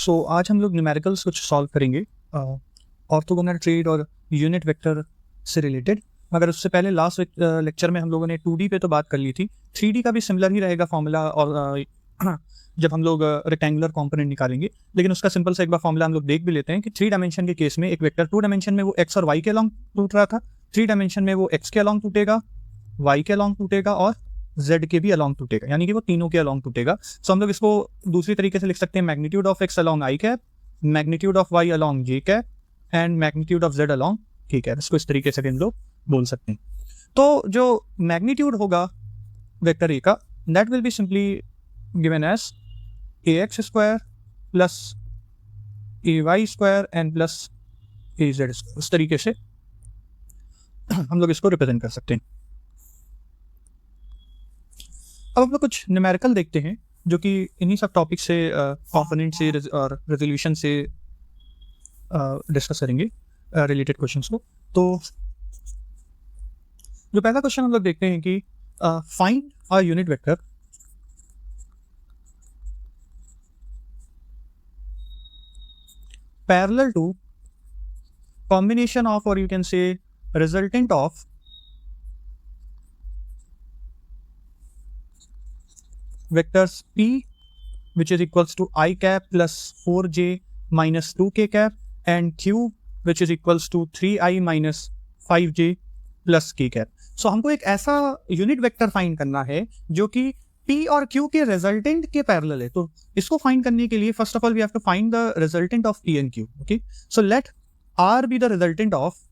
सो आज हम लोग न्यूमेरिकल्स कुछ सॉल्व करेंगे ऑर्थोगोनल ट्रेड और यूनिट वेक्टर से रिलेटेड। मगर उससे पहले लास्ट लेक्चर में हम लोगों ने 2D पे तो बात कर ली थी। 3D का भी सिमिलर ही रहेगा फॉर्मूला, और जब हम लोग रेक्टेंगुलर कंपोनेंट निकालेंगे, लेकिन उसका सिंपल सा एक बार फॉर्मूला हम लोग देख भी लेते हैं कि 3 डायमेंशन के केस में एक वेक्टर 2 डायमेंशन में वो x और y के अलॉन्ग टूट रहा था, 3 डायमेंशन में वो x के अलॉन्ग टूटेगा, y के अलॉन्ग टूटेगा और z के भी अलॉन्ग टूटेगा, यानी कि वो तीनों के अलॉन्ग टूटेगा। सो हम लोग इसको दूसरी तरीके से लिख सकते हैं, magnitude of x along i cap, magnitude of y along j cap and magnitude of z along k cap. इसको इस तरीके से हम लोग बोल सकते हैं। तो जो मैग्नीट्यूड होगा वेक्टर a का, that will be simply given as ax square plus ay square and plus az square. उस तरीके से हम लोग इसको रिप्रेजेंट कर सकते हैं। अब हम लोग कुछ न्यूमेरिकल देखते हैं जो कि इन्हीं सब टॉपिक से, कंपोनेंट से और रेजोल्यूशन से डिस्कस करेंगे रिलेटेड क्वेश्चंस को। तो जो पहला क्वेश्चन हम लोग देखते हैं कि find a unit vector parallel to combination of, और you can say resultant of vectors p which is equals to I cap plus 4j minus 2k cap and q which is equals to 3i minus 5j plus k cap। सो हमको एक ऐसा unit vector find करना है जो कि p और q के resultant के पैरेलल है। तो इसको फाइंड करने के लिए first of all we have to find the resultant of p and q। Okay, so let r be the resultant of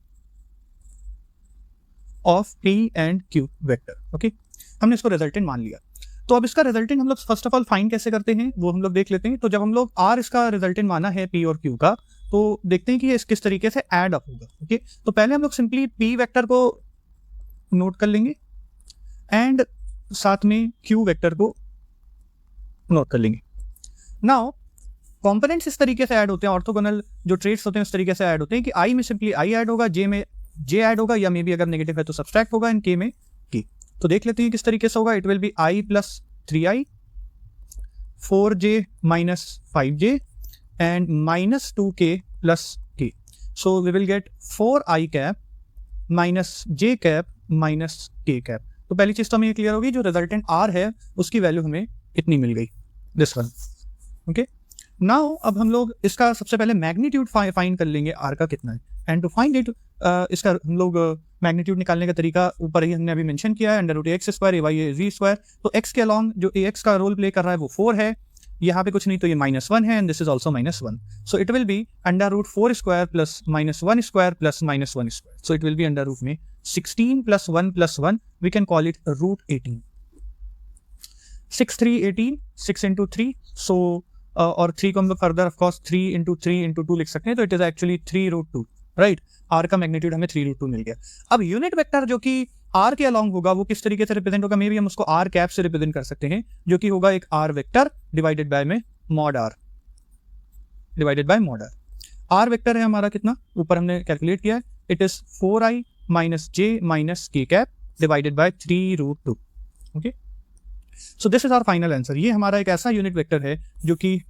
p and q vector. Okay, हमने इसको रिजल्टेंट मान लिया। तो अब इसका रिजल्टेंट हम लोग फर्स्ट ऑफ ऑल फाइंड कैसे करते हैं वो हम लोग देख लेते हैं। तो जब हम लोग r इसका रिजल्टेंट माना है p और q का, तो देखते हैं कि ये किस तरीके से ऐड अप होगा। ओके, तो पहले हम लोग सिंपली p वेक्टर को नोट कर लेंगे एंड साथ में q वेक्टर को नोट कर लेंगे। नाउ कंपोनेंट्स इस तरीके से ऐड होते हैं, ऑर्थोगोनल जो ट्रेड्स होते हैं उस तरीके से ऐड होते हैं कि i में सिंपली i ऐड होगा, j में j ऐड होगा, या मे बी अगर नेगेटिव है तो सब्सट्रैक्ट होगा, एंड k में k। तो देख लेते हैं किस तरीके से होगा। It will be i plus 3i 4j minus 5j and minus 2k plus k। So we will get 4i cap minus j cap minus k cap. तो पहली चीज तो हमें क्लियर होगी, जो रिजल्टेंट r है उसकी वैल्यू हमें इतनी मिल गई, दिस वन। ओके, नाउ अब हम लोग इसका सबसे पहले मैग्नीट्यूड फाइंड कर लेंगे r का कितना है, एंड टू फाइंड इट इसका हम लोग मैग्नीट्यूड निकालने का तरीका ऊपर ही हमने अभी मेंशन किया है, under root x square ay z square. तो x के अलॉन्ग जो ax का रोल प्ले कर रहा है वो 4 है, यहाँ पे कुछ नहीं तो ये -1 है, and this is also -1। So it will be under root 4 square plus -1 square plus -1 square. So it will be under root में 16 plus 1 plus 1, we can call it root 18। 6 3 18, 6 into 3, so और 3 को हम लोग फर्दर ऑफकोर्स 3 इंटू 3 इंटू 2 लिख सकते हैं, तो it is actually 3 root 2, right. r का मैग्नीट्यूड हमें 3 रूट 2 मिल गया। अब यूनिट वेक्टर जो कि r के अलॉन्ग होगा वो किस तरीके से रिप्रेजेंट होगा, मे बी हम उसको r कैप से रिप्रेजेंट कर सकते हैं, जो कि होगा एक r वेक्टर डिवाइडेड बाय में mod r, divided by mod r। r vector है हमारा कितना, ऊपर हमने कैलकुलेट किया है, it is 4i minus j minus k cap divided by 3 root 2। Okay, so this is our final answer. ये हमारा एक ऐसा यूनिट वेक्टर है जो कि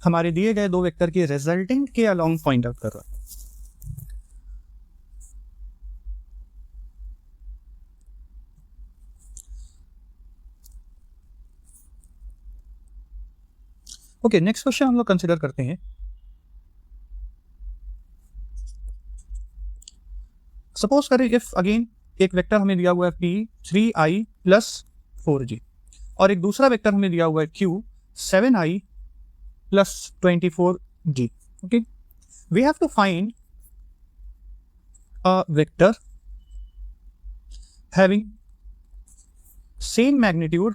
हमारे दिए गए दो वेक्टर के रिजल्टेंट के अलॉन्ग पॉइंट आउट कर रहा है। ओके, नेक्स्ट क्वेश्चन हम लोग कंसिडर करते हैं। सपोज करें इफ अगेन एक वेक्टर हमें दिया हुआ है p 3i प्लस 4j, और एक दूसरा वेक्टर हमें दिया हुआ है q 7i प्लस 24j। Okay, we have to find a vector having same magnitude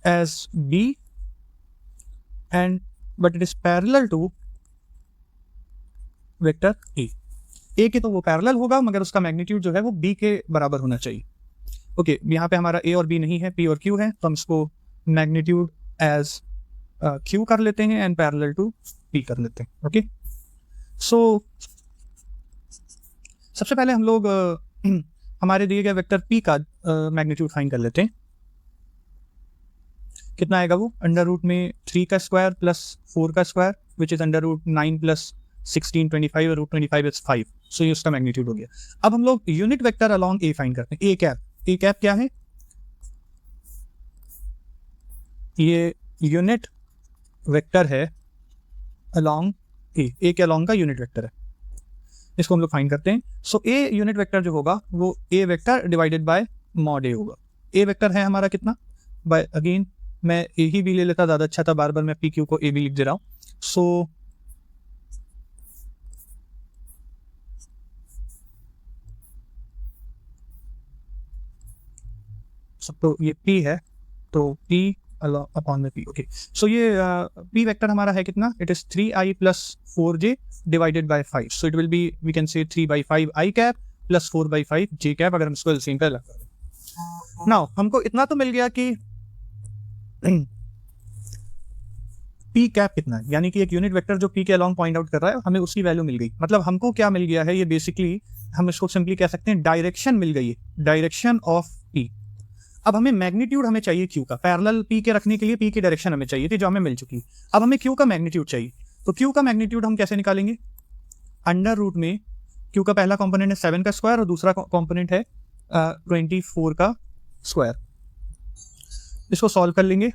as b and but it is parallel to vector a के, तो वो पैरेलल होगा मगर उसका मैग्नीट्यूड जो है वो b के बराबर होना चाहिए। ओके, यहाँ पे हमारा a और b नहीं है, p और q है, तो हम इसको मैग्नीट्यूड एज q कर लेते हैं एंड पैरेलल टू p कर लेते हैं। ओके, सो सबसे पहले हम लोग हमारे दिए गए वेक्टर p का मैग्नीट्यूड फाइंड कर लेते हैं। कितना आएगा वो, अंडर रूट में 3 का स्क्वायर प्लस 4 का square which is under root 9 plus 16 25 root 25 is 5. So ये उसका मैग्नीट्यूड हो गया. अब हम लोग unit vector along a find करते हैं. ए कैप क्या है, ये यूनिट वेक्टर है अलॉन्ग ए के अलॉन्ग का यूनिट वेक्टर है, इसको हम लोग फाइंड करते हैं. सो ए यूनिट वेक्टर जो होगा वो ए वेक्टर डिवाइडेड बाय मॉड ए होगा. ए वेक्टर है हमारा कितना, बाय अगेन मैं ए ही भी ले लेता, ज़्यादा अच्छा था, बार बार मैं पी क्यू को ए भी लिख दे रहा हूँ. सो सब तो ये P है, तो P अपॉन में P. ओके, सो ये P वेक्टर हमारा है कितना, it is 3i plus 4j divided by 5. So it will be, we can say 3/5 i cap plus 4/5 j cap, अगर हम इसको एलसीएम पे लगा दें. नाउ हमको इतना तो मिल गया कि P कैप कितना है, यानी कि एक यूनिट वेक्टर जो P के अलॉन्ग पॉइंट आउट कर रहा है, हमें उसकी वैल्यू मिल गई. मतलब हमको क्या मिल गया है, ये बेसिकली हम इसको सिंपली कह सकते हैं डायरेक्शन मिल गई है, डायरेक्शन ऑफ P. अब हमें मैग्नीट्यूड हमें चाहिए Q का, पैरेलल P के रखने के लिए P की डायरेक्शन हमें चाहिए थी जो हमें मिल चुकी. अब हमें Q का मैग्नीट्यूड चाहिए, तो Q का मैग्नीट्यूड हम कैसे निकालेंगे, अंडर रूट में Q का पहला कंपोनेंट है 7 का स्क्वायर और दूसरा कंपोनेंट है 24 का स्क्वायर. इसको सॉल्व कर लेंगे.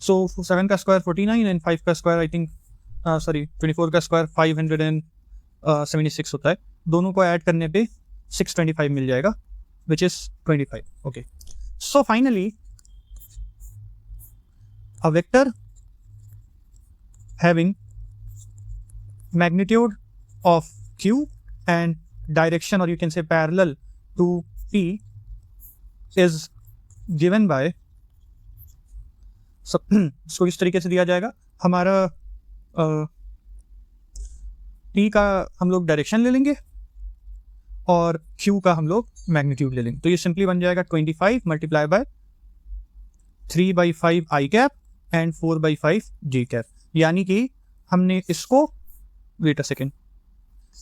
सो 7 का स्क्वायर 49 एंड 5 का स्क्वायर आई थिंक 24 का स्क्वायर 576 होता है. दोनों को ऐड करने पे 625 मिल जाएगा which is 25. Okay, so finally a vector having magnitude of Q and direction और you can say parallel to P is given by, इसको इस तरीके से दिया जाएगा. हमारा P का हम लोग डायरेक्शन ले लेंगे और Q का हम लोग मैग्नीट्यूड ले लेंगे. तो ये सिंपली बन जाएगा 25 multiply by 3/5 i cap and 4/5 j cap. यानी कि हमने इसको, वेट अ सेकेंड,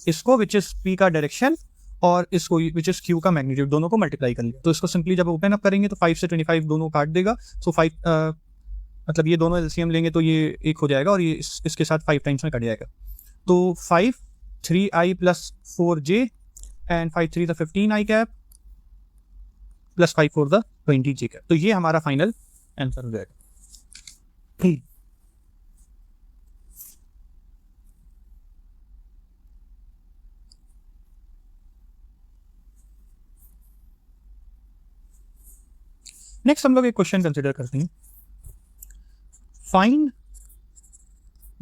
इसको विच इज P का डायरेक्शन और इसको विच इज Q का मैग्नीट्यूड, दोनों को मल्टीप्लाई कर लिया. तो इसको सिंपली जब ओपन अप करेंगे तो 5 से 25 दोनों काट देगा. सो 5 मतलब ये दोनों एलसीएम लेंगे तो ये एक हो जाएगा और ये इसके साथ 5 टाइम्स में कट जाएगा. तो 5 3i plus 4j and 5 3 15 i cap plus 5 4 20 j cap. तो ये हमारा फाइनल आंसर हो जाएगा. नेक्स्ट हम लोग एक क्वेश्चन कंसिडर करते हैं. Find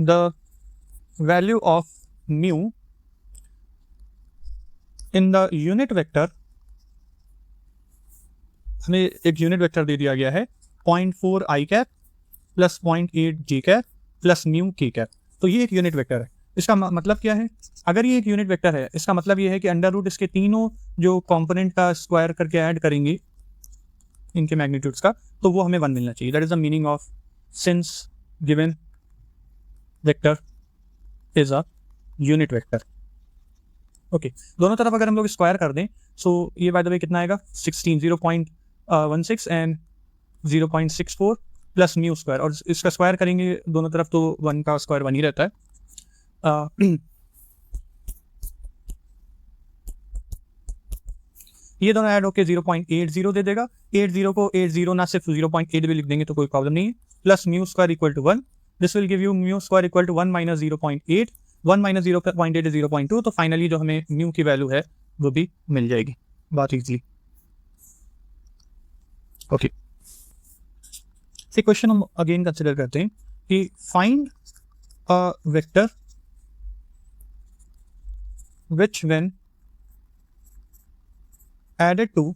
the value of mu in the unit vector. हमें एक यूनिट वेक्टर दे दिया गया है 0.4 i cap plus 0.8 j cap plus mu k cap. तो ये एक यूनिट वेक्टर है. इसका मतलब क्या है, अगर ये एक यूनिट वेक्टर है इसका मतलब ये है कि अंडर रूट इसके तीनों जो कंपोनेंट का स्क्वायर करके ऐड करेंगे इनके मैग्नीट्यूड्स का, तो वो हमें 1 मिलना चाहिए. That is the meaning of since given vector is a unit vector. Okay, दोनों तरफ अगर हम लोग स्क्वायर कर दें, सो ये बाय द वे कितना आएगा 16 0.16 एंड 0.64 प्लस म्यू स्क्वायर, और इसका स्क्वायर करेंगे दोनों तरफ तो 1 का स्क्वायर 1 ही रहता है. ये दोनों ऐड होके 0.80 दे देगा. 80 को 80 ना सिर्फ 0.8 भी लिख देंगे तो कोई प्रॉब्लम नहीं है. Plus mu square equal to 1, this will give you mu square equal to 1 minus 0.8, 1 minus 0.8 is 0.2. तो फाइनली जो हमें म्यू की वैल्यू है वो भी मिल जाएगी बहुत ईजिली. ओके, क्वेश्चन हम अगेन कंसिडर करते हैं कि find a vector which when added to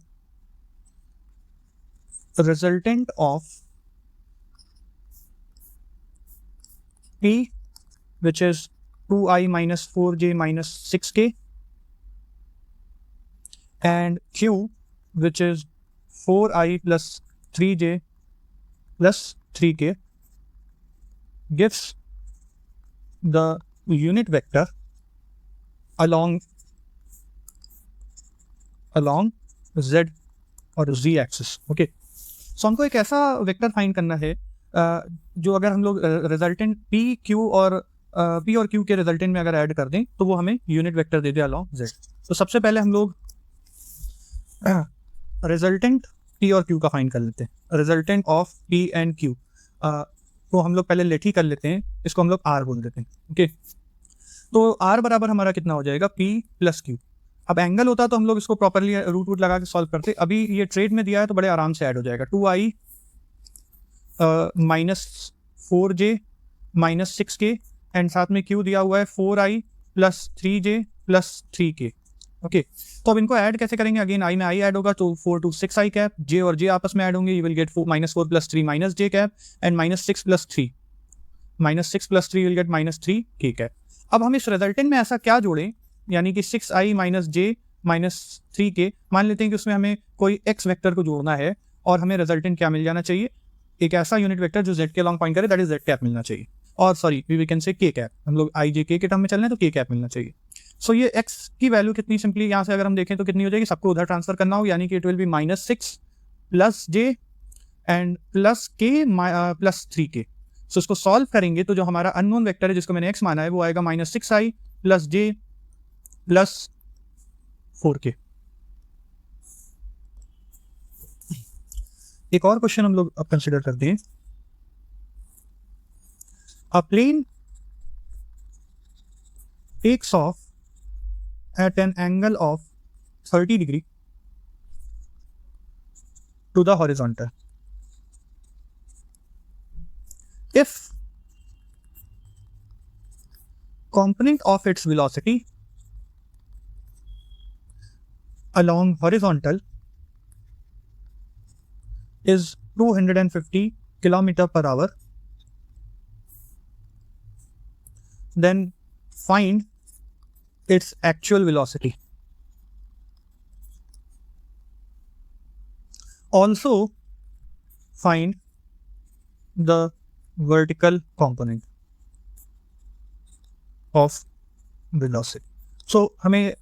the resultant of P which is 2i minus 4j minus 6k and Q which is 4i plus 3j plus 3k gives the unit vector along z और z axis. Okay, सो हमको एक ऐसा vector find करना है जो अगर हम लोग रिजल्टेंट p और q के रिजल्टेंट में अगर ऐड कर दें तो वो हमें यूनिट वेक्टर दे दे अलॉन्ग z। तो सबसे पहले हम लोग रिजल्टेंट p और q का फाइंड कर लेते हैं। Resultant of p and q तो हम लोग पहले लेट ही कर लेते हैं, इसको हम लोग r बोल देते हैं। ओके, तो r बराबर हमारा कितना हो जाएगा, p प्लस q। अब एंगल होता तो हम लोग इसको प्रॉपरली रूट लगा के सॉल्व करते। अभी ये ट्रेड में दिया है तो बड़े आराम से ऐड हो जाएगा। 2i minus 4j minus 6k and साथ में q दिया हुआ है 4i plus 3j plus 3k। Okay, तो अब इनको ऐड कैसे करेंगे, अगेन i में i ऐड होगा तो 4 to 6i कैप, j और j आपस में ऐड होंगे, you will get minus 4 plus 3 minus j cap and minus 6 plus 3 will get minus 3k cap. अब हम इस रिजल्टेंट में ऐसा क्या जोड़ें, यानी कि 6i minus j minus 3k, मान लेते हैं कि उसमें हमें कोई x वेक्टर को जोड़ना है और हमें रिजल्टेंट क्या मिल जाना चाहिए, एक ऐसा यूनिट वेक्टर जो z के अलॉन्ग पॉइंट करे, दैट इज z कैप मिलना चाहिए। और sorry we can say k cap, हम लोग i j k के टर्म में चल रहे हैं तो k कैप मिलना चाहिए। सो ये x की वैल्यू कितनी सिंपली यहाँ से अगर हम देखें तो कितनी हो जाएगी, सबको उधर ट्रांसफर करना होगा, यानी कि it will B minus 6 plus j and plus k plus 3k। सो इसको सॉल्व करेंगे तो जो हमारा अननोन वेक्टर है जिसको मैंने x माना है वो आएगा minus 6i plus j plus 4k। एक और क्वेश्चन हम लोग अब कंसिडर करते हैं। A plane takes off at an angle of 30 degree to the horizontal. If component of its velocity along horizontal is 250 kilometer per hour, then find its actual velocity. Also find the vertical component of velocity. So हमें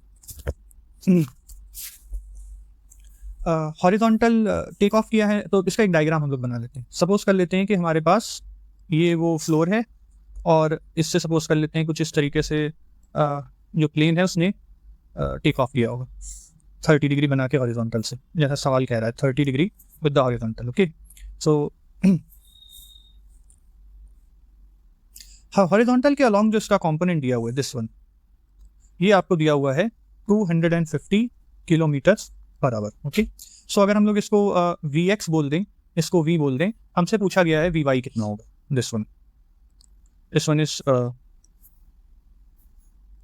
horizontal take off किया है तो इसका एक diagram हम लोग बना लेते हैं। सपोज कर लेते हैं कि हमारे पास ये वो फ्लोर है और इससे सपोज कर लेते हैं कुछ इस तरीके से जो प्लेन है उसने टेक ऑफ किया होगा 30 डिग्री बना के हॉरिजॉन्टल से, जैसा सवाल कह रहा है 30 degree with the horizontal. Okay, so horizontal के अलॉन्ग जो इसका कंपोनेंट दिया हुआ है दिस वन, ये आपको दिया हुआ है 250 किलोमीटर पर आवर। ओके, सो अगर हम लोग इसको Vx बोल दें, इसको V बोल दें, हमसे पूछा गया है Vy कितना होगा, this one is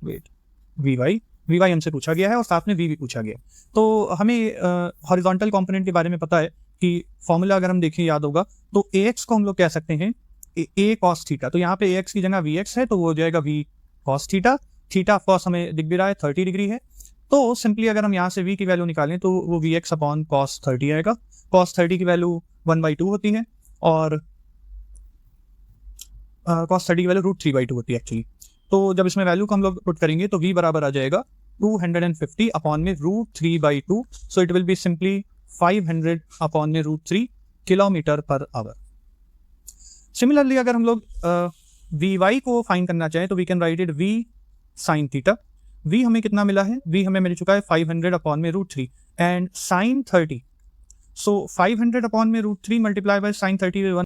wait Vy हमसे पूछा गया है और साथ में V भी पूछा गया है। तो हमें हॉरिजॉन्टल कंपोनेंट के बारे में पता है कि फॉर्मूला अगर हम देखें याद होगा तो Ax को हम लोग कह सकते हैं A cos थीटा। तो यहाँ पे Ax की जगह Vx है तो वो हो जाएगा V cos theta. Theta of course हमें दिख भी रहा है 30 डिग्री है, तो सिंपली अगर हम यहाँ से V की वैल्यू निकालें तो वो Vx अपॉन cos 30 आएगा। cos 30 की वैल्यू 1/2 होती है और cos 30 की वैल्यू √3/2 होती है एक्चुअली। तो जब इसमें वैल्यू को हम लोग पुट करेंगे तो V बराबर आ जाएगा 250 अपॉन में √3/2, सो it will be simply 500 upon में √3 किलोमीटर पर आवर। सिमिलरली अगर हम लोग Vy को फाइंड करना चाहें तो we can write it V sin theta. V हमें कितना मिला है, V हमें मिल चुका है 500 अपॉन में √3 एंड sin 30, सो 500 अपॉन में √3 मल्टीप्लाई बाय sin 30